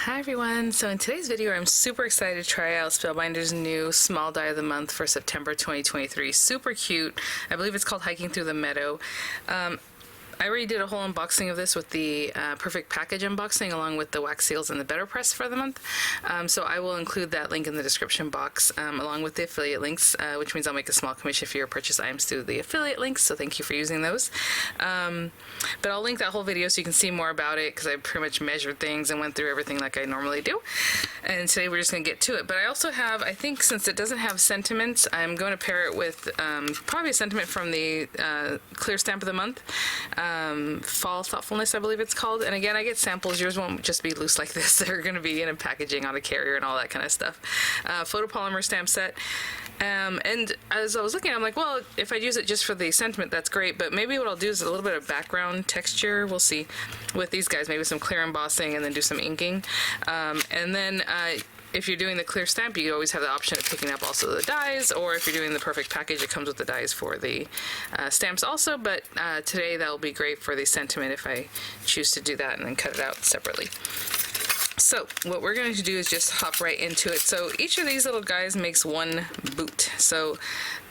Hi everyone, so in today's video I'm super excited to try out Spellbinders' new small die of the month for September 2023. Super cute. I believe it's called Hiking Through the Meadow. I already did a whole unboxing of this with the Perfect Package unboxing along with the wax seals and the Better Press for the month. So I will include that link in the description box along with the affiliate links, which means I'll make a small commission for your purchase items through the affiliate links, so thank you for using those. But I'll link that whole video so you can see more about it because I pretty much measured things and went through everything like I normally do. And today we're just going to get to it. But I also have, I think since it doesn't have sentiments, I'm going to pair it with probably a sentiment from the Clear Stamp of the Month. Fall Thoughtfulness, I believe it's called. And again, I get samples. Yours won't just be loose like this. They're going to be in a packaging on a carrier and all that kind of stuff. Photopolymer stamp set. And as I was looking, I'm like, well, if I use it just for the sentiment, that's great. But maybe what I'll do is a little bit of background texture. We'll see with these guys. Maybe some clear embossing and then do some inking. And then if you're doing the clear stamp, you always have the option of picking up also the dies, or if you're doing the Perfect Package, it comes with the dies for the stamps also, but today that will be great for the sentiment if I choose to do that and then cut it out separately. So what we're going to do is just hop right into it. So each of these little guys makes one boot. So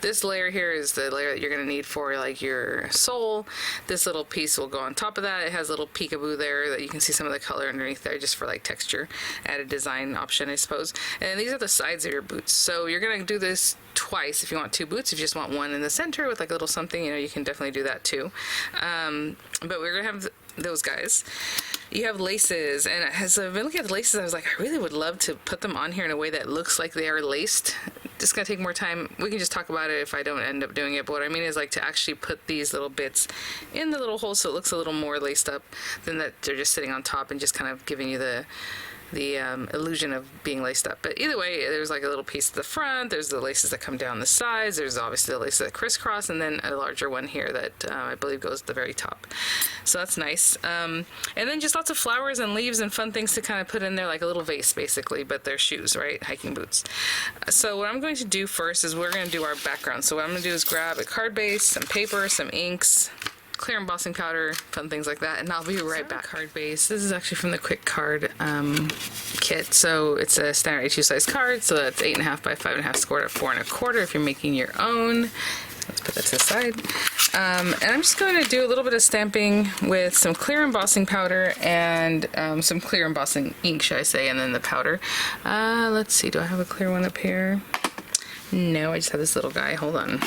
this layer here is the layer that you're going to need for like your sole. This little piece will go on top of that. It has a little peekaboo there that you can see some of the color underneath there just for like texture, added design option I suppose. And these are the sides of your boots. So you're going to do this twice if you want two boots. If you just want one in the center with like a little something, you know, you can definitely do that too. But we're going to have those guys. You have laces, and as I've been looking at the laces, I was like, I really would love to put them on here in a way that looks like they are laced. It's gonna take more time. We can just talk about it if I don't end up doing it, but what I mean is like to actually put these little bits in the little holes so it looks a little more laced up than that they're just sitting on top and just kind of giving you the illusion of being laced up. But either way, there's like a little piece at the front, there's the laces that come down the sides, there's obviously the laces that crisscross, and then a larger one here that I believe goes to the very top. So that's nice. And then just lots of flowers and leaves and fun things to kind of put in there, like a little vase basically, but they're shoes, right? Hiking boots. So what I'm going to do first is we're going to do our background. So what I'm going to do is grab a card base, some paper, some inks, clear embossing powder, fun things like that, and I'll be right back. Card base. This is actually from the Quick Card kit. So it's a standard A2 size card, so that's 8.5 by 5.5 scored at 4 1/4 if you're making your own. Let's put that to the side. And I'm just going to do a little bit of stamping with some clear embossing powder and some clear embossing ink, should I say, and then the powder. Let's see, do I have a clear one up here? No, I just have this little guy. Hold on.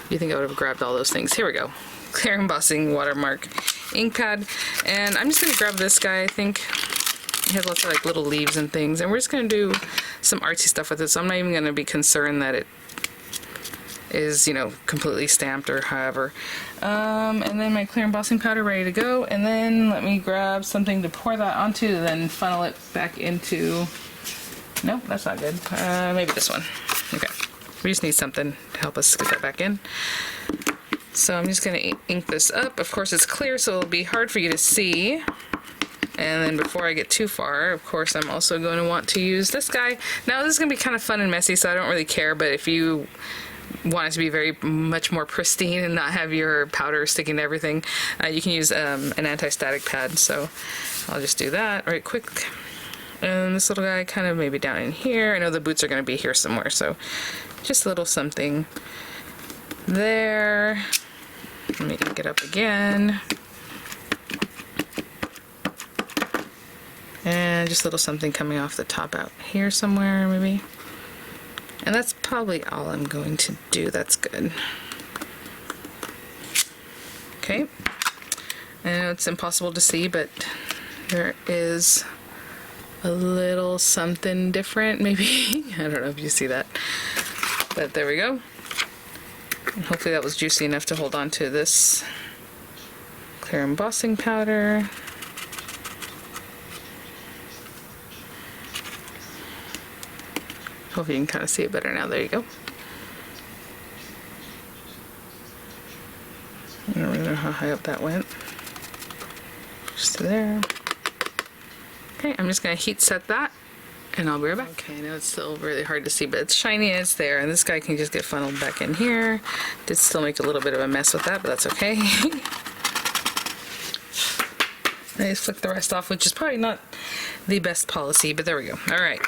You think I would have grabbed all those things? Here we go. Clear embossing watermark ink pad, and I'm just going to grab this guy. I think it has lots of like little leaves and things, and we're just going to do some artsy stuff with it, so I'm not even going to be concerned that it is, you know, completely stamped or however. And then my clear embossing powder ready to go, and then let me grab something to pour that onto, then funnel it back into, nope, that's not good. Maybe this one. Okay, we just need something to help us get that back in. So I'm just going to ink this up. Of course it's clear, so it'll be hard for you to see. And then before I get too far, of course I'm also going to want to use this guy. Now this is going to be kind of fun and messy, so I don't really care, but if you want it to be very much more pristine and not have your powder sticking to everything, you can use an anti-static pad. So I'll just do that right quick. And this little guy kind of maybe down in here. I know the boots are going to be here somewhere, so just a little something there. Let me ink it up again. And just a little something coming off the top out here somewhere maybe. And that's probably all I'm going to do. That's good. Okay. I know it's impossible to see, but there is a little something different maybe. I don't know if you see that. But there we go. And hopefully that was juicy enough to hold on to this clear embossing powder. Hopefully you can kind of see it better now. There you go. I don't really know how high up that went. Just to there. Okay, I'm just going to heat set that, and I'll be right back. Okay, I know it's still really hard to see, but it's shiny and it's there, and this guy can just get funneled back in here. Did still make a little bit of a mess with that, but that's okay. I just flick the rest off, which is probably not the best policy, but there we go. All right.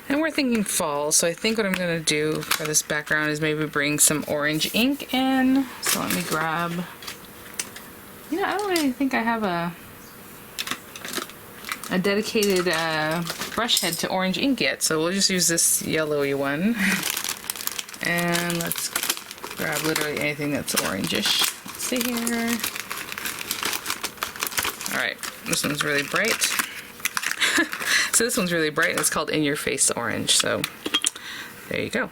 And we're thinking fall, so I think what I'm going to do for this background is maybe bring some orange ink in. So let me grab, I don't really think I have a dedicated brush head to orange ink yet, so we'll just use this yellowy one. And let's grab literally anything that's orangish. Let's see here. Alright, this one's really bright. So this one's really bright and it's called In Your Face Orange, so there you go.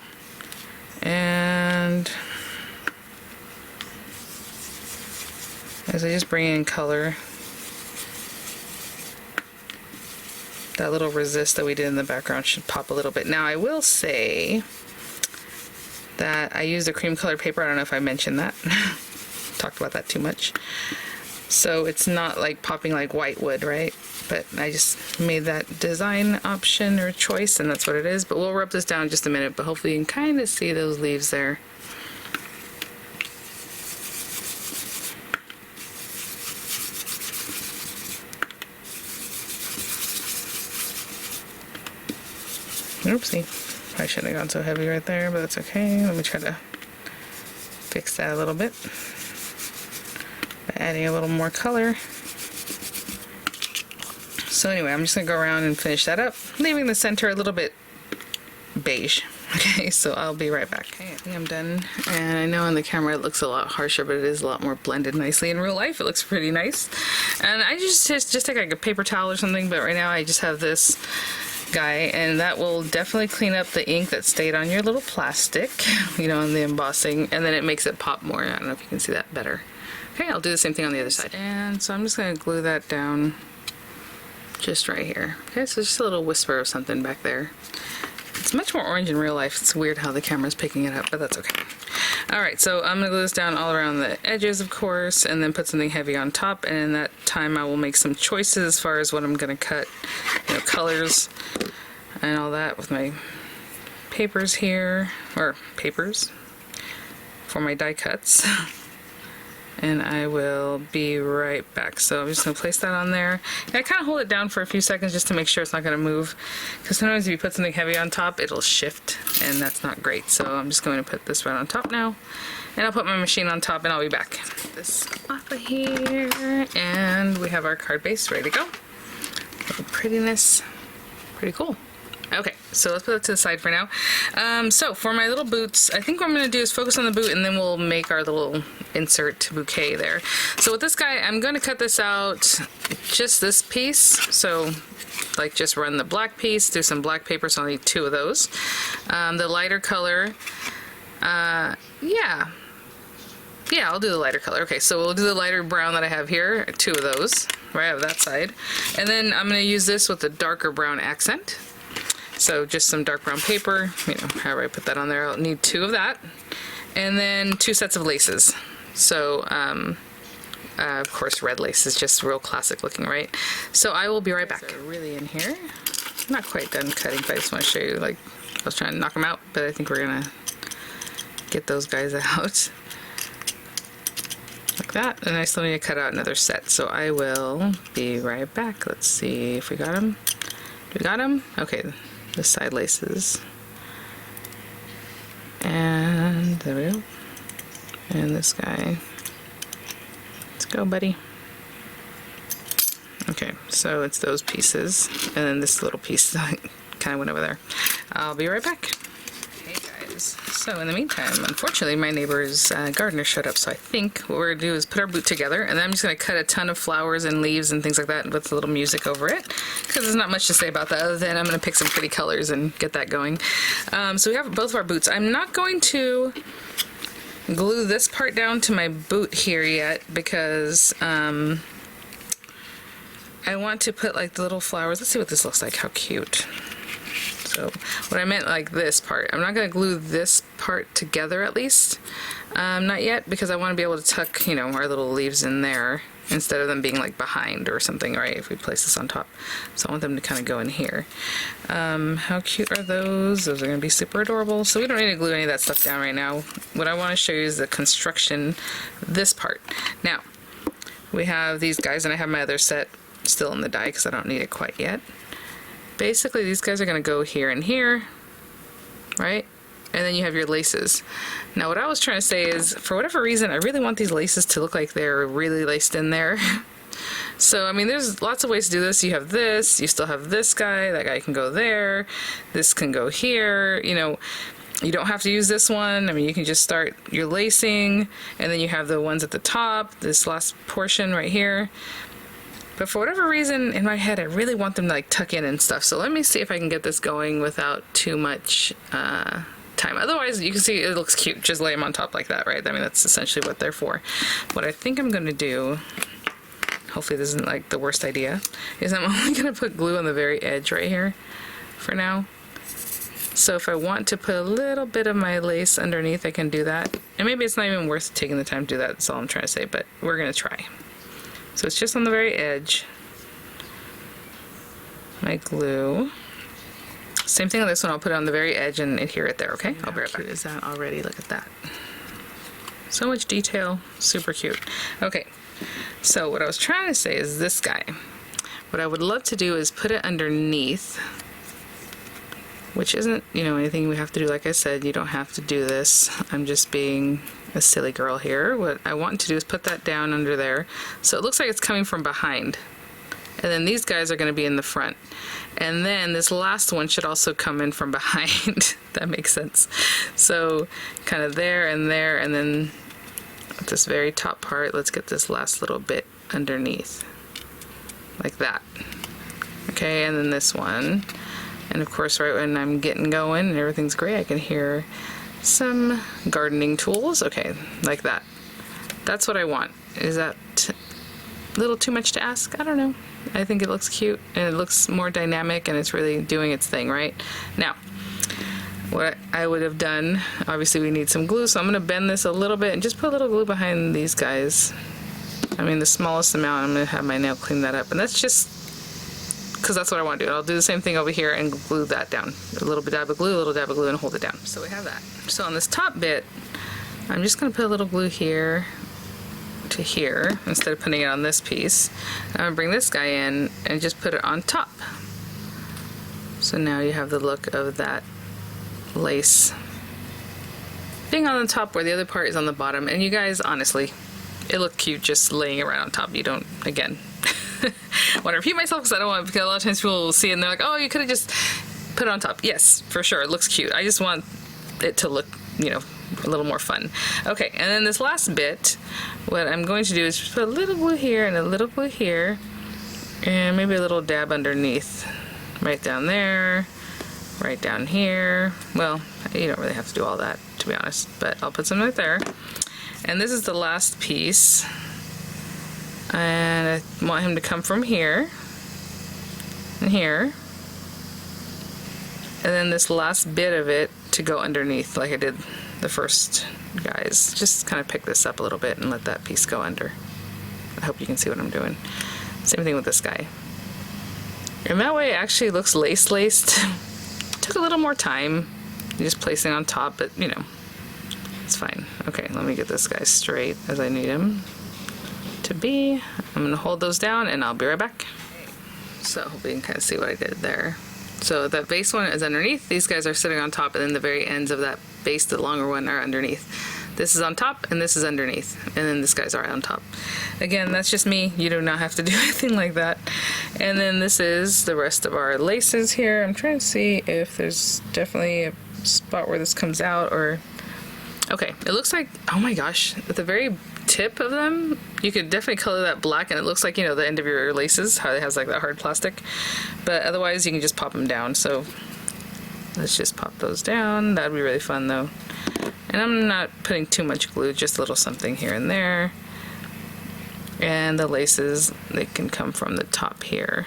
And as I just bring in color, that little resist that we did in the background should pop a little bit. Now I will say that I used a cream colored paper. I don't know if I mentioned that. Talked about that too much. So it's not like popping like white would, right? But I just made that design option or choice, and that's what it is. But we'll rub this down in just a minute, but hopefully you can kind of see those leaves there. Oopsie. I shouldn't have gone so heavy right there, but that's okay. Let me try to fix that a little bit by adding a little more color. So anyway, I'm just going to go around and finish that up, leaving the center a little bit beige. Okay, so I'll be right back. Okay, I think I'm done. And I know on the camera it looks a lot harsher, but it is a lot more blended nicely. In real life, it looks pretty nice. And I just take like a paper towel or something, but right now I just have this guy, and that will definitely clean up the ink that stayed on your little plastic, on the embossing, and then it makes it pop more. I don't know if you can see that better. Okay, I'll do the same thing on the other side. And so I'm just going to glue that down just right here. Okay, so just a little whisper of something back there. It's much more orange in real life. It's weird how the camera's picking it up, but that's okay. Alright, so I'm going to glue this down all around the edges, of course, and then put something heavy on top, and in that time I will make some choices as far as what I'm going to cut, colors and all that with my papers here, or papers for my die cuts. And I will be right back. So I'm just going to place that on there. And I kind of hold it down for a few seconds just to make sure it's not going to move. Because sometimes if you put something heavy on top, it'll shift, and that's not great. So I'm just going to put this right on top now. And I'll put my machine on top, and I'll be back. Put this off of here, and we have our card base ready to go. Little prettiness. Pretty cool. Okay, so let's put that to the side for now. So for my little boots, I think what I'm going to do is focus on the boot, and then we'll make our little insert bouquet there. So with this guy, I'm going to cut this out, just this piece. So like just run the black piece, do some black paper, so I'll need 2 of those. The lighter color, yeah, I'll do the lighter color. Okay, so we'll do the lighter brown that I have here, 2 of those, right on that side. And then I'm going to use this with the darker brown accent. So just some dark brown paper, however I put that on there. I'll need 2 of that. And then 2 sets of laces. So, of course, red lace is just real classic looking, right? So I will be right back. So really in here. I'm not quite done cutting, but I just want to show you, I was trying to knock them out, but I think we're going to get those guys out. Like that. And I still need to cut out another set. So I will be right back. Let's see if we got them. We got them? Okay. The side laces, and there we go, and this guy. Let's go, buddy. Okay, so it's those pieces, and then this little piece kind of went over there. I'll be right back. Hey guys, so in the meantime, unfortunately my neighbor's gardener showed up, so I think what we're going to do is put our boot together, and then I'm just going to cut a ton of flowers and leaves and things like that with a little music over it, because there's not much to say about that other than I'm going to pick some pretty colors and get that going. So we have both of our boots. I'm not going to glue this part down to my boot here yet, because I want to put like the little flowers. Let's see what this looks like. How cute. So what I meant, like this part, I'm not going to glue this part together, at least not yet, because I want to be able to tuck our little leaves in there instead of them being like behind or something, right, if we place this on top. So I want them to kind of go in here. How cute are those? Those are going to be super adorable. So we don't need to glue any of that stuff down right now. What I want to show you is the construction, this part. Now we have these guys, and I have my other set still in the die because I don't need it quite yet. Basically, these guys are going to go here and here, right? And then you have your laces. Now, what I was trying to say is, for whatever reason, I really want these laces to look like they're really laced in there. So, I mean, there's lots of ways to do this. You have this, you still have this guy, that guy can go there, this can go here, you know. You don't have to use this one. I mean, you can just start your lacing, and then you have the ones at the top, this last portion right here. But for whatever reason, in my head, I really want them to like tuck in and stuff. So let me see if I can get this going without too much time. Otherwise, you can see it looks cute. Just lay them on top like that, right? I mean, that's essentially what they're for. What I think I'm gonna do, hopefully this isn't like the worst idea, is I'm only gonna put glue on the very edge right here for now. So if I want to put a little bit of my lace underneath, I can do that. And maybe it's not even worth taking the time to do that, that's all I'm trying to say, but we're gonna try. So it's just on the very edge. My glue. Same thing on this one, I'll put it on the very edge and adhere it there, okay? I'll be right back. How cute is that already? Look at that. So much detail, super cute. Okay, so what I was trying to say is this guy. What I would love to do is put it underneath, which isn't, you know, anything we have to do. Like I said, you don't have to do this. I'm just being a silly girl here. What I want to do is put that down under there, so it looks like it's coming from behind. And then these guys are going to be in the front. And then this last one should also come in from behind. That makes sense. So kind of there, and then at this very top part, let's get this last little bit underneath. Like that. Okay, and then this one. And of course, right when I'm getting going and everything's great, I can hear some gardening tools. Okay, like that. That's what I want. Is that a little too much to ask? I don't know. I think it looks cute and it looks more dynamic and it's really doing its thing, right? Now, what I would have done, obviously we need some glue, so I'm going to bend this a little bit and just put a little glue behind these guys. I mean, the smallest amount. I'm going to have my nail clean that up, and that's just because that's what I want to do. I'll do the same thing over here and glue that down. A little bit dab of glue, a little dab of glue, and hold it down. So we have that. So on this top bit, I'm just going to put a little glue here to here instead of putting it on this piece. I'm going to bring this guy in and just put it on top. So now you have the look of that lace being on the top where the other part is on the bottom. And you guys, honestly, it looked cute just laying it right on top. You don't, again, I want to repeat myself because I don't want, because a lot of times people will see it and they're like, oh, you could have just put it on top. Yes, for sure, it looks cute. I just want it to look, you know, a little more fun. Okay, and then this last bit, what I'm going to do is just put a little glue here and a little glue here, and maybe a little dab underneath, right down there, right down here. Well, you don't really have to do all that, to be honest, but I'll put some right there. And this is the last piece, and I want him to come from here and here, and then this last bit of it to go underneath like I did the first guys. Just kind of pick this up a little bit and let that piece go under. I hope you can see what I'm doing. Same thing with this guy. And that way it actually looks laced. Took a little more time just placing on top, but you know, it's fine. Okay, let me get this guy straight as I need him to be. I'm gonna hold those down and I'll be right back. So I hope you can kind of see what I did there. So that base one is underneath, these guys are sitting on top, and then the very ends of that base, the longer one, are underneath. This is on top and this is underneath, and then this guy's are on top. Again, that's just me. You do not have to do anything like that. And then this is the rest of our laces here. I'm trying to see if there's definitely a spot where this comes out, or okay, it looks like, oh my gosh, at the very tip of them, you could definitely color that black, and it looks like, you know, the end of your laces, how it has like that hard plastic, but otherwise you can just pop them down. So let's just pop those down. That'd be really fun though. And I'm not putting too much glue, just a little something here and there. And the laces, they can come from the top here.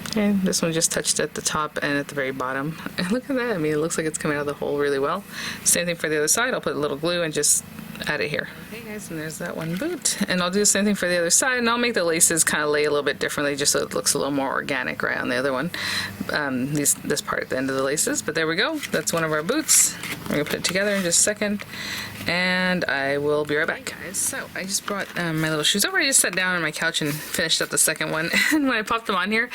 Okay, this one just touched at the top and at the very bottom. And look at that, I mean, it looks like it's coming out of the hole really well. Same thing for the other side. I'll put a little glue and just add it here. Okay guys, and there's that one boot. And I'll do the same thing for the other side, and I'll make the laces kind of lay a little bit differently just so it looks a little more organic right on the other one. This part at the end of the laces, but there we go. That's one of our boots. I'm gonna put it together in just a second, and I will be right back. Hey guys, so I just brought my little shoes over. I just sat down on my couch and finished up the second one, and when I popped them on here,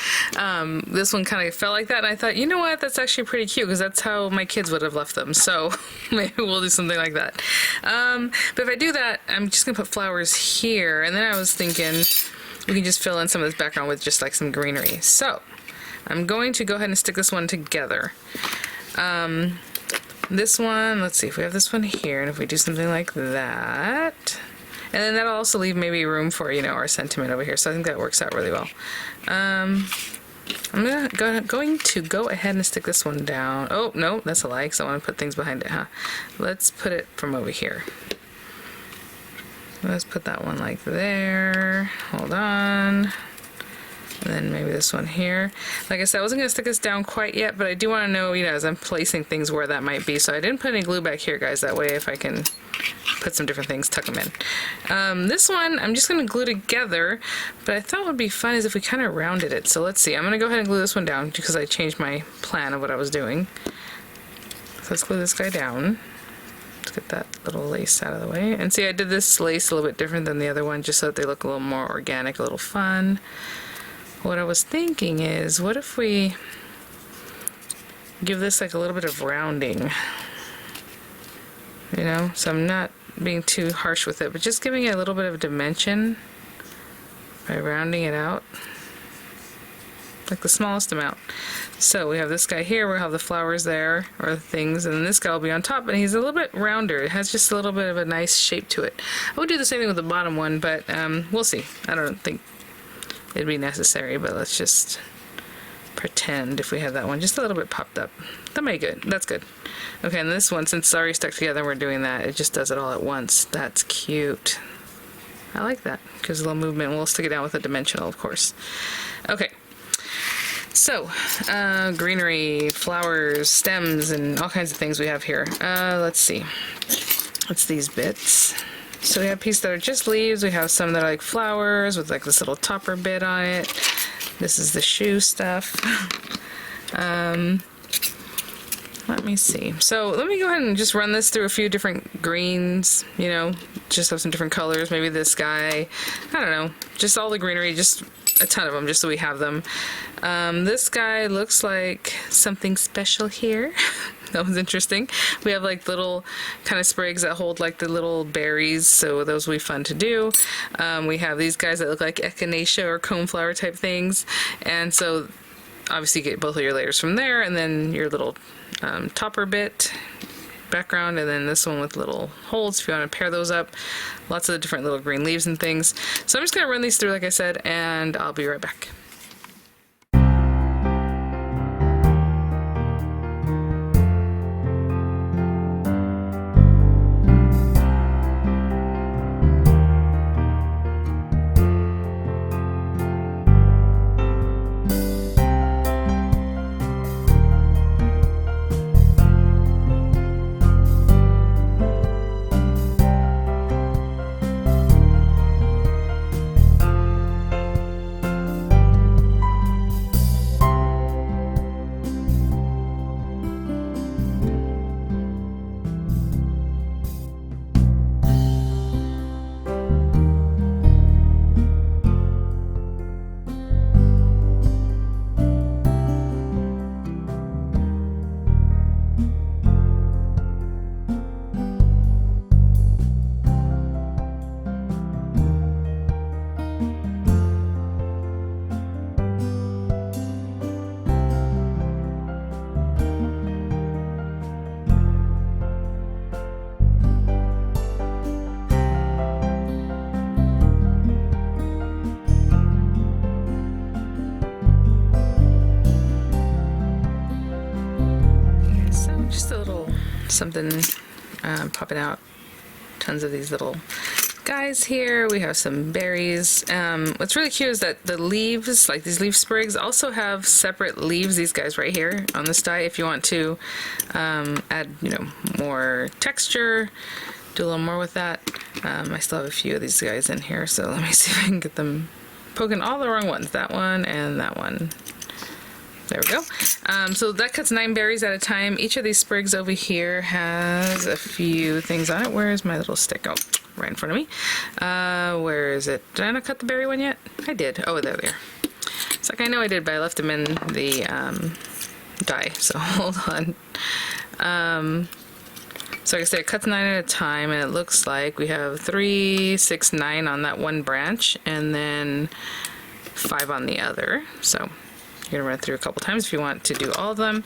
this one kind of felt like that, and I thought, you know what, that's actually pretty cute, because that's how my kids would have left them, so maybe we'll do something like that. But if I do that, I'm just gonna put flowers here, and then I was thinking we can just fill in some of this background with just like some greenery. So I'm going to go ahead and stick this one together. This one, let's see if we have this one here, and if we do something like that, and then that'll also leave maybe room for, you know, our sentiment over here, so I think that works out really well. I'm going to go ahead and stick this one down. Oh, no, that's a lie, because I want to put things behind it, huh? Let's put it from over here. Let's put that one like there. Hold on. And then maybe this one here. Like I said, I wasn't going to stick this down quite yet, but I do want to know, you know, as I'm placing things where that might be. So I didn't put any glue back here, guys. That way, if I can put some different things, tuck them in. This one, I'm just going to glue together, but I thought would be fun is if we kind of rounded it. So let's see. I'm going to go ahead and glue this one down because I changed my plan of what I was doing. So let's glue this guy down. Let's get that little lace out of the way. And see, I did this lace a little bit different than the other one, just so that they look a little more organic, a little fun. What I was thinking is, what if we give this like a little bit of rounding? You know, so I'm not being too harsh with it, but just giving it a little bit of dimension by rounding it out, like the smallest amount. So we have this guy here, we'll have the flowers there, or the things, and then this guy will be on top, and he's a little bit rounder. It has just a little bit of a nice shape to it. I would do the same thing with the bottom one, but we'll see. I don't think it'd be necessary, but let's just pretend if we have that one just a little bit popped up. That might be good. That's good. Okay, and this one, since it's already stuck together and we're doing that, it just does it all at once. That's cute. I like that. Gives a little movement. We'll stick it down with a dimensional, of course. Okay. So, greenery, flowers, stems, and all kinds of things we have here. Let's see. What's these bits? So we have pieces that are just leaves. We have some that are like flowers with like this little topper bit on it. This is the shoe stuff. Let me see. So let me go ahead and just run this through a few different greens, you know, just have some different colors. Maybe this guy, I don't know, just all the greenery, just a ton of them, just so we have them. This guy looks like something special here. That was interesting. We have like little kind of sprigs that hold like the little berries, so those will be fun to do. We have these guys that look like echinacea or coneflower type things, and so obviously you get both of your layers from there, and then your little topper bit background, and then this one with little holes if you want to pair those up. Lots of the different little green leaves and things. So I'm just going to run these through like I said, and I'll be right back. Something popping out. Tons of these little guys here. We have some berries. What's really cute is that the leaves, like these leaf sprigs, also have separate leaves. These guys right here on this die, if you want to add, you know, more texture, do a little more with that. I still have a few of these guys in here, so let me see if I can get them poking all the wrong ones. That one and that one. There we go. So that cuts 9 berries at a time. Each of these sprigs over here has a few things on it. Where's my little stick? Oh, right in front of me. Where is it? Did I not cut the berry one yet? I did. Oh, there they are. It's like I know I did, but I left them in the die. So hold on. So like I said, it cuts 9 at a time, and it looks like we have 3, 6, 9 on that one branch, and then 5 on the other. So you're gonna run it through a couple times if you want to do all of them.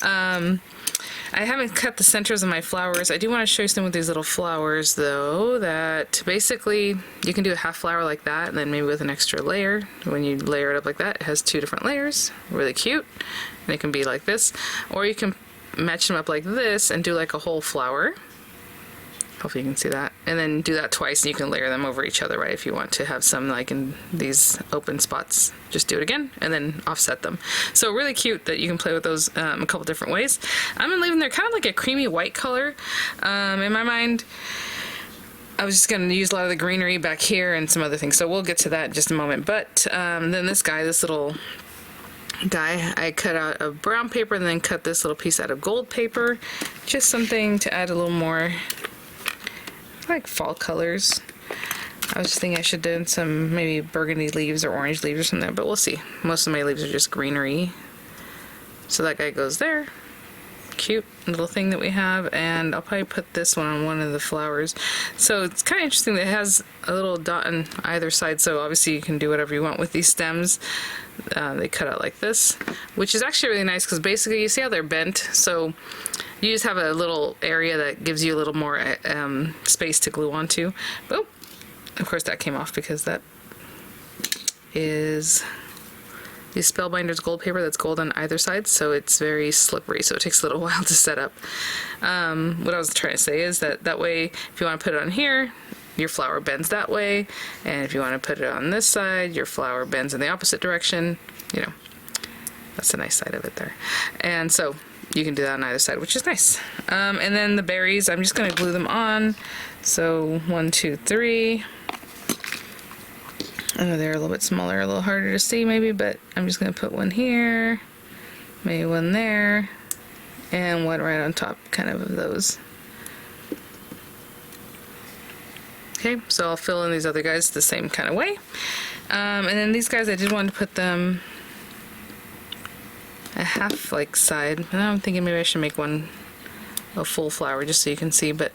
I haven't cut the centers of my flowers. I do want to show you some of these little flowers though, that basically you can do a half flower like that, and then maybe with an extra layer. When you layer it up like that, it has 2 different layers. Really cute. And it can be like this, or you can match them up like this and do like a whole flower. Hopefully you can see that. And then do that twice, and you can layer them over each other, right? If you want to have some like in these open spots, just do it again and then offset them. So really cute that you can play with those a couple different ways. I'm gonna leave them there kind of like a creamy white color. In my mind, I was just gonna use a lot of the greenery back here and some other things. So we'll get to that in just a moment. But then this guy, this little guy, I cut out of brown paper and then cut this little piece out of gold paper. Just something to add a little more like fall colors. I was just thinking I should do some maybe burgundy leaves or orange leaves or something, but we'll see. Most of my leaves are just greenery. So that guy goes there. Cute little thing that we have, and I'll probably put this one on one of the flowers. So it's kind of interesting that it has a little dot on either side, so obviously you can do whatever you want with these stems. They cut out like this, which is actually really nice because basically you see how they're bent, so you just have a little area that gives you a little more space to glue onto. But of course that came off because that is the Spellbinders gold paper that's gold on either side, so it's very slippery, so it takes a little while to set up. What I was trying to say is that way, if you want to put it on here, your flower bends that way, and if you want to put it on this side, your flower bends in the opposite direction. You know, that's the nice side of it there. And so you can do that on either side, which is nice. And then the berries, I'm just going to glue them on. So 1, 2, 3. I know they're a little bit smaller, a little harder to see maybe, but I'm just going to put one here, maybe one there, and one right on top kind of those. Okay, so I'll fill in these other guys the same kind of way. And then these guys, I did want to put them a half like side. And I'm thinking maybe I should make one a full flower just so you can see, but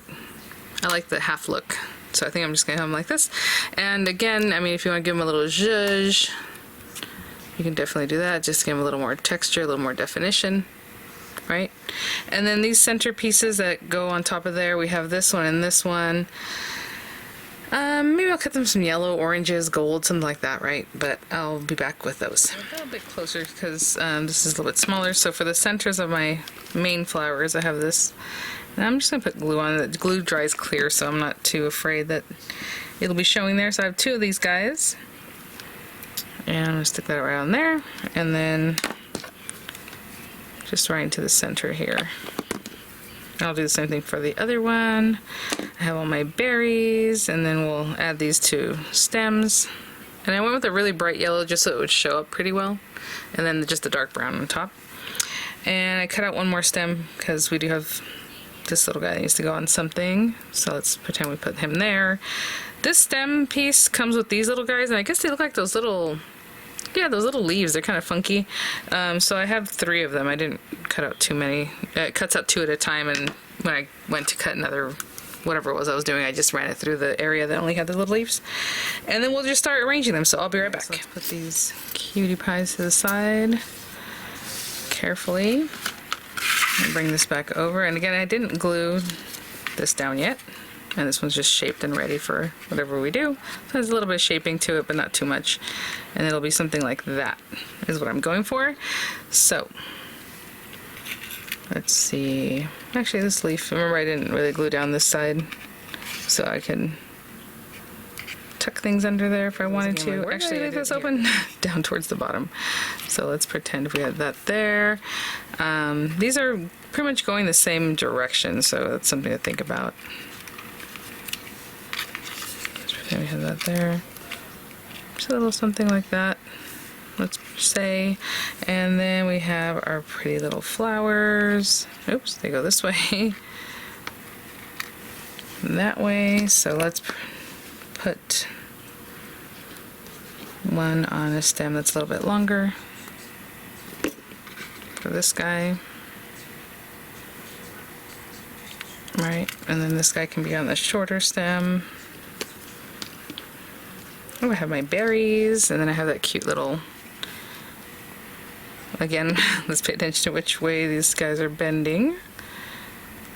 I like the half look. So I think I'm just going to have them like this. And again, I mean, if you want to give them a little zhuzh, you can definitely do that. Just give them a little more texture, a little more definition, right? And then these center pieces that go on top of there, we have this one and this one. Maybe I'll cut them some yellow, oranges, gold, something like that, right? But I'll be back with those. A little bit closer because this is a little bit smaller. So for the centers of my main flowers, I have this. And I'm just going to put glue on it. The glue dries clear, so I'm not too afraid that it'll be showing there. So I have 2 of these guys. And I'm going to stick that right on there. And then just right into the center here. I'll do the same thing for the other one. I have all my berries, and then we'll add these 2 stems. And I went with a really bright yellow just so it would show up pretty well. And then just the dark brown on top. And I cut out one more stem because we do have this little guy that needs to go on something. So let's pretend we put him there. This stem piece comes with these little guys, and I guess they look like those little, yeah, those little leaves. They're kind of funky. So I have 3 of them. I didn't cut out too many. It cuts out 2 at a time, and when I went to cut another, whatever it was I was doing, I just ran it through the area that only had the little leaves. And then we'll just start arranging them, so I'll be right back. So let's put these cutie pies to the side carefully. And bring this back over. And again, I didn't glue this down yet. And this one's just shaped and ready for whatever we do. So there's a little bit of shaping to it, but not too much. And it'll be something like that is what I'm going for. So let's see. Actually, this leaf, remember I didn't really glue down this side, so I can tuck things under there if I wanted to. Actually, leave this open down towards the bottom. So let's pretend we have that there. These are pretty much going the same direction, so that's something to think about. Let's pretend we have that there. Just a little something like that. let's say. And then we have our pretty little flowers. Oops, they go this way. That way. So let's put one on a stem that's a little bit longer for this guy. Right, and then this guy can be on the shorter stem. Oh, I have my berries, and then I have that cute little, again, let's pay attention to which way these guys are bending.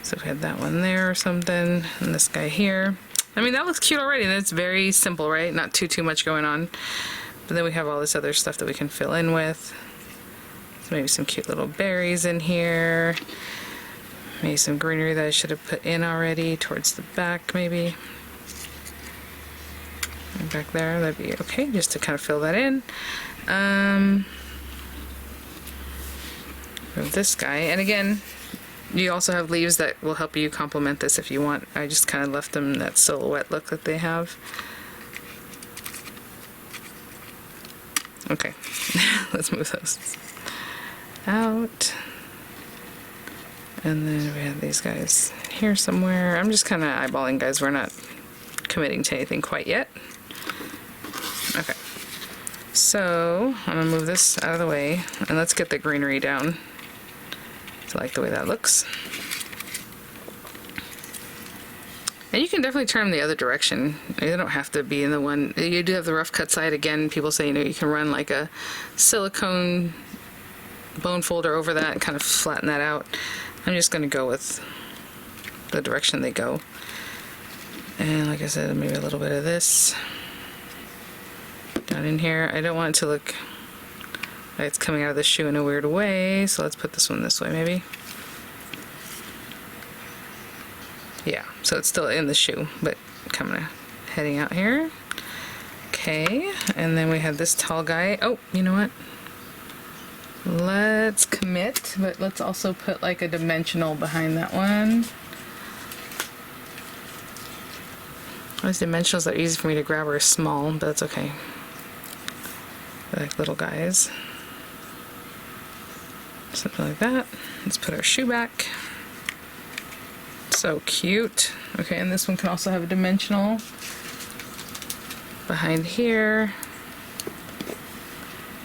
So we had that one there or something, and this guy here. I mean, that looks cute already. That's very simple, right? Not too much going on. But then we have all this other stuff that we can fill in with. So maybe some cute little berries in here. Maybe some greenery that I should have put in already towards the back, maybe. And back there, that'd be okay, just to kind of fill that in. This guy, and again, you also have leaves that will help you complement this if you want. I just kind of left them that silhouette look that they have. Okay, let's move those out. And then we have these guys here somewhere. I'm just kind of eyeballing, guys. We're not committing to anything quite yet. Okay. So I'm gonna move this out of the way and let's get the greenery down. I like the way that looks. And you can definitely turn them the other direction. You don't have to be in the one. You do have the rough cut side. Again, people say, you know, you can run like a silicone bone folder over that and kind of flatten that out. I'm just going to go with the direction they go. And like I said, maybe a little bit of this down in here. I don't want it to look like it's coming out of the shoe in a weird way, so let's put this one this way maybe. Yeah, so it's still in the shoe, but kind of heading out here. Okay, and then we have this tall guy. Oh, you know what? Let's commit, but let's also put like a dimensional behind that one. Those dimensionals are easy for me to grab are small, but that's okay. They're like little guys. Something like that. Let's put our shoe back. So cute. Okay, and this one can also have a dimensional behind here.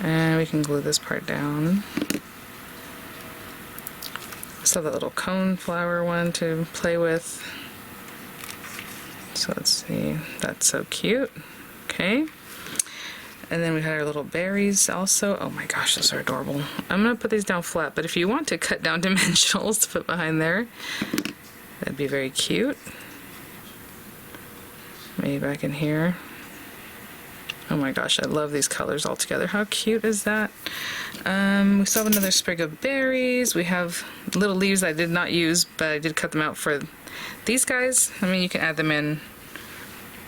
And we can glue this part down. Still have that little cone flower one to play with. So let's see, that's so cute. Okay. And then we had our little berries also. Oh my gosh, those are adorable. I'm gonna put these down flat, but if you want to cut down dimensionals to put behind there, that'd be very cute. Maybe back in here. Oh my gosh, I love these colors all together. How cute is that? We still have another sprig of berries. We have little leaves I did not use, but I did cut them out for these guys. I mean, you can add them in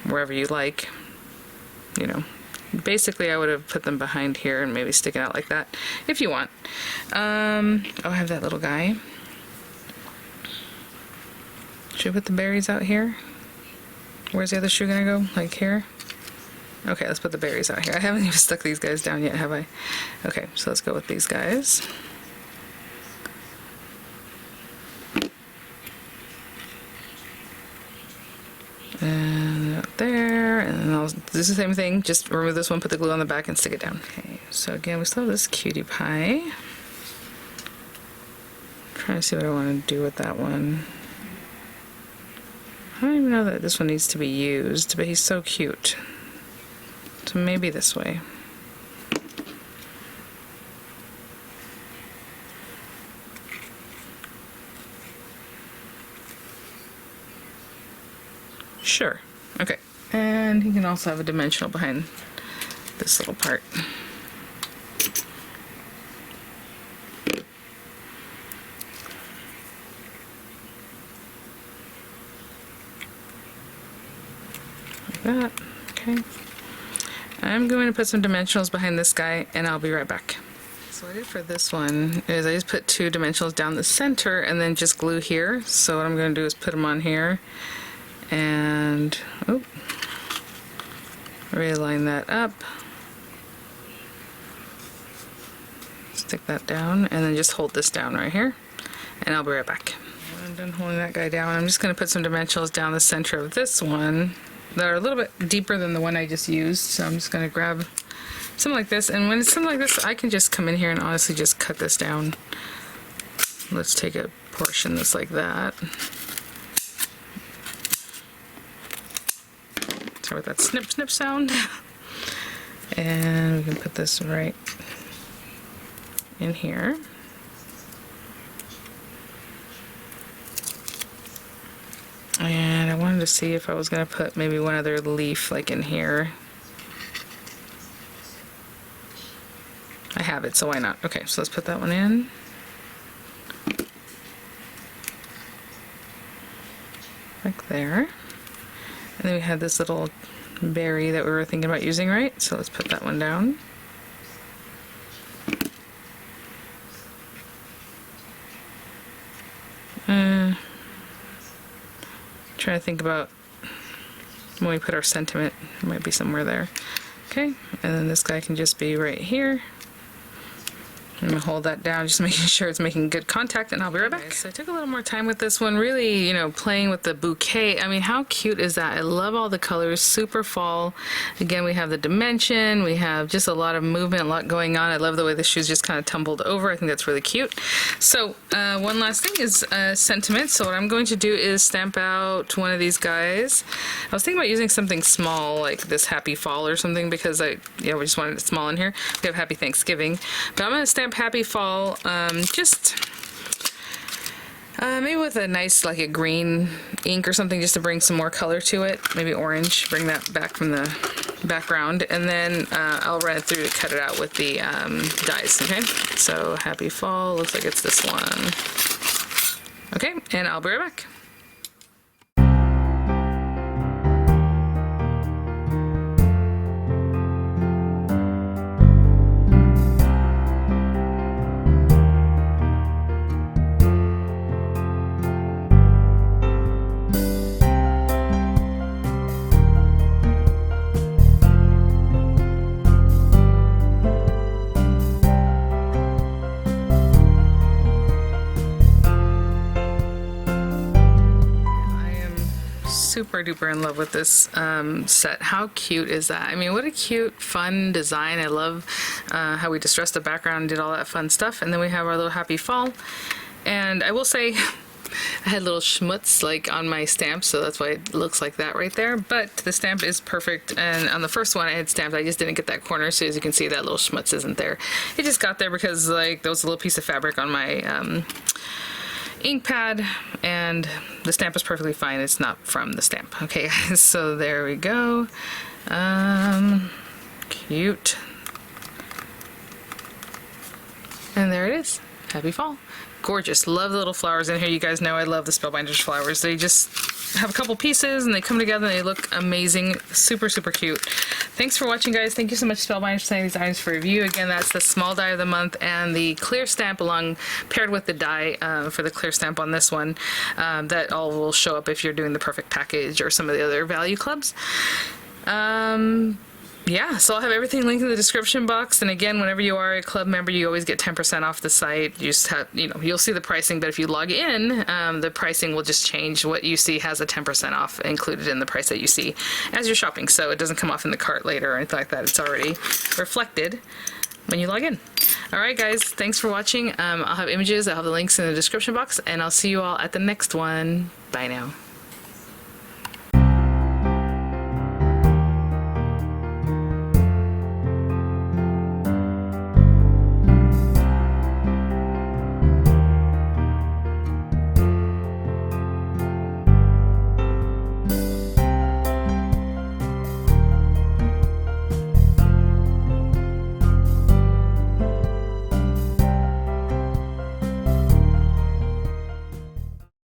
wherever you like. You know, basically I would have put them behind here and maybe sticking out like that if you want. Oh, I have that little guy. Should we put the berries out here? Where's the other shoe gonna go? Like here? Okay, let's put the berries out here. I haven't even stuck these guys down yet, have I? Okay, so let's go with these guys. And out there, and then I'll do the same thing, just remove this one, put the glue on the back, and stick it down. Okay, so again, we still have this cutie pie. I'm trying to see what I want to do with that one. I don't even know that this one needs to be used, but he's so cute. So maybe this way. Sure. Okay. And he can also have a dimensional behind this little part. Like that. Okay. I'm going to put some dimensionals behind this guy, and I'll be right back. So what I did for this one is I just put 2 dimensionals down the center and then just glue here. So what I'm going to do is put them on here and realign that up. Stick that down and then just hold this down right here, and I'll be right back. When I'm done holding that guy down, I'm just going to put some dimensionals down the center of this one that are a little bit deeper than the one I just used. So I'm just going to grab something like this, and when it's something like this, I can just come in here and honestly just cut this down. Let's take a portion that's like that. Sorry about that snip snip sound. And we can put this right in here. And I wanted to see if I was going to put maybe one other leaf like in here. I have it, so why not? Okay, so let's put that one in. Like there. And then we had this little berry that we were thinking about using, right? So let's put that one down. Trying to think about when we put our sentiment, it might be somewhere there. Okay, and then this guy can just be right here. I'm gonna hold that down, just making sure it's making good contact, and I'll be right back. So I took a little more time with this one, really, you know, playing with the bouquet. I mean, how cute is that? I love all the colors, super fall. Again, we have the dimension, we have just a lot of movement, a lot going on. I love the way the shoes just kind of tumbled over. I think that's really cute. So one last thing is sentiment. So what I'm going to do is stamp out one of these guys. I was thinking about using something small, like this Happy Fall or something, because we just wanted it small in here. We have Happy Thanksgiving, but I'm gonna stamp Happy Fall, maybe with a nice, like a green ink or something, just to bring some more color to it. Maybe orange, bring that back from the background, and then I'll run it through to cut it out with the dies. Okay, so Happy Fall, looks like it's this one. Okay, and I'll be right back. Super duper in love with this set. How cute is that? I mean, what a cute, fun design. I love how we distressed the background and did all that fun stuff. And then we have our little Happy Fall. And I will say, I had little schmutz like on my stamp, so that's why it looks like that right there. But the stamp is perfect, and on the first one I had stamped, I just didn't get that corner, so as you can see, that little schmutz isn't there. It just got there because like there was a little piece of fabric on my ink pad, and the stamp is perfectly fine. It's not from the stamp. Okay, so there we go. Cute. And there it is. Happy Fall. Gorgeous. Love the little flowers in here. You guys know I love the Spellbinders flowers. They just have a couple pieces and they come together and they look amazing. Super, super cute. Thanks for watching, guys. Thank you so much, Spellbinders, for sending these items for review. Again, that's the small die of the month and the clear stamp paired with the die for the clear stamp on this one. That all will show up if you're doing the perfect package or some of the other value clubs. Yeah, so I'll have everything linked in the description box. And again, whenever you are a club member, you always get 10% off the site. You just have, you'll see the pricing, but if you log in, the pricing will just change. What you see has a 10% off included in the price that you see as you're shopping. So it doesn't come off in the cart later or anything like that. It's already reflected when you log in. All right, guys, thanks for watching. I'll have images, I'll have the links in the description box, and I'll see you all at the next one. Bye now.